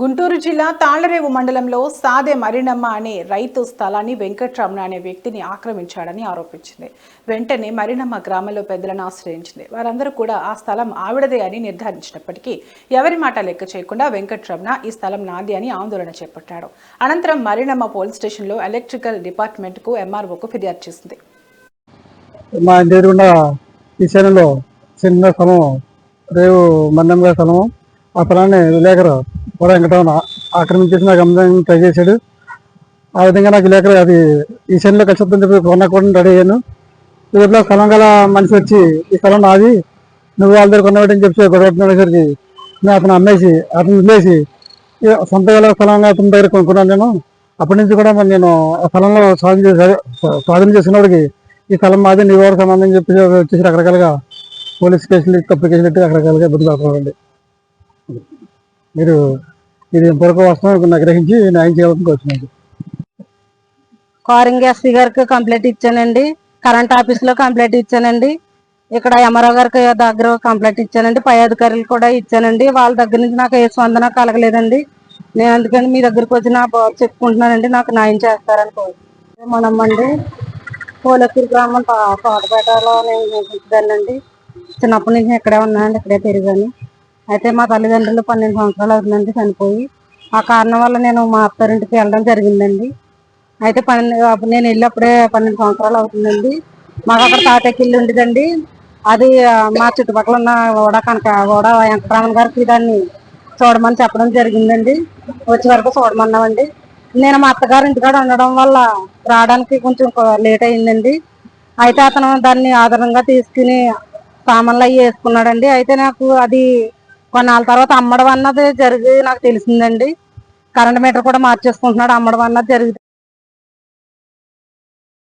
గుంటూరు జిల్లా తాళ్లరేవు మండలంలో సాదె మరినమ్మ అనే రైతు స్థలాన్ని వెంకట్రమణ అనే వ్యక్తిని ఆక్రమించాడని ఆరోపించింది. వెంటనే మరినమ్మ గ్రామంలో పెద్దలను ఆశ్రయించింది. వారందరూ కూడా ఆ స్థలం ఆవిడదే అని నిర్ధారించినప్పటికీ ఎవరి మాట లెక్క చేయకుండా వెంకట్రమణ ఈ స్థలం నాది అని ఆందోళన చేపట్టాడు. అనంతరం మరినమ్మ పోలీస్ స్టేషన్లో ఎలక్ట్రికల్ డిపార్ట్మెంట్కు ఎంఆర్ఓకు ఫిర్యాదు చేసింది. మా ఇంటి ఎదురుకుండా చిన్న స్థలం రేవు మన్నమ్మ గారి స్థలము. ఆ స్థలాన్ని విలేకరు కూడా వెంకటరమణ ఆక్రమించేసి నాకు అమ్మడానికి ట్రై చేశాడు. ఆ విధంగా నాకు విలేకరు అది ఈశాన్యంలో కలిసి చెప్పి కొన్నా కూడా రెడీ అయ్యాను. ఇదిలో స్థలం గల మనిషి వచ్చి ఈ స్థలం నాది, నువ్వు వాళ్ళ దగ్గర కొన్నాడని చెప్పి గొడవసరికి నేను అతను అమ్మేసి అతను వదిలేసి సొంత గల స్థలంగా అతని దగ్గర కొనుక్కున్నాను. నేను అప్పటి నుంచి కూడా నేను ఆ స్థలంలో స్వాధీనం చేసుకున్నవాడికి ఈ స్థలం మాది, నీ వారికి సంబంధం చెప్పి వచ్చేసి రకరకాలుగా పోలీస్ కేసులు అప్లికేషన్ పెట్టి రకరకాలుగా ఇబ్బంది పడుకోవాలండి. మీరు ఇది ఎంతవరకు వస్తామని గ్రహించి న్యాయం చేయాలని కోరుతున్నాను. కారింగ్ ఎస్పీ గారికి కంప్లైంట్ ఇచ్చానండి, కరెంట్ ఆఫీస్లో కంప్లైంట్ ఇచ్చానండి, ఇక్కడ ఎంఆర్ఓ గారికి దగ్గర కంప్లైంట్ ఇచ్చానండి, పై అధికారులు కూడా ఇచ్చానండి. వాళ్ళ దగ్గర నుంచి నాకు ఏ స్పందన కలగలేదండి. నేను అందుకని మీ దగ్గరకు వచ్చి నా చెప్పుకుంటున్నానండి, నాకు న్యాయం చేస్తారని కోరుతున్నాను. మనమ్మండి పోలకూరు గ్రామం తోటపేటలో నేను నివసించదానండి. చిన్నప్పటి నుంచి ఇక్కడే ఉన్నానండి, ఇక్కడే పెరిగాను. అయితే మా తల్లిదండ్రులు 12 సంవత్సరాలు అవుతుందండి చనిపోయి. ఆ కారణం వల్ల నేను మా అత్తారింటికి వెళ్ళడం జరిగిందండి. అయితే నేను వెళ్ళినప్పుడే 12 సంవత్సరాలు అవుతుందండి. మాకు అక్కడ తాటెక్కిల్లు ఉండేదండి. అది మా చుట్టుపక్కల ఉన్న ఓడ వెంకటరమణ గారికి దాన్ని చూడమని చెప్పడం జరిగిందండి. వచ్చే వరకు చూడమన్నామండి. నేను మా అత్తగారి ఇంటికాడ ఉండడం వల్ల రావడానికి కొంచెం లేట్ అయిందండి. అయితే అతను దాన్ని ఆధారంగా తీసుకుని సామాన్లు అవి వేసుకున్నాడండి. అయితే నాకు అది కొన్నాళ్ళ తర్వాత అమ్మడం అన్నది జరిగి నాకు తెలిసిందండి. కరెంట్ మీటర్ కూడా మార్చేసుకుంటున్నాడు, అమ్మడం అన్నది జరిగింది.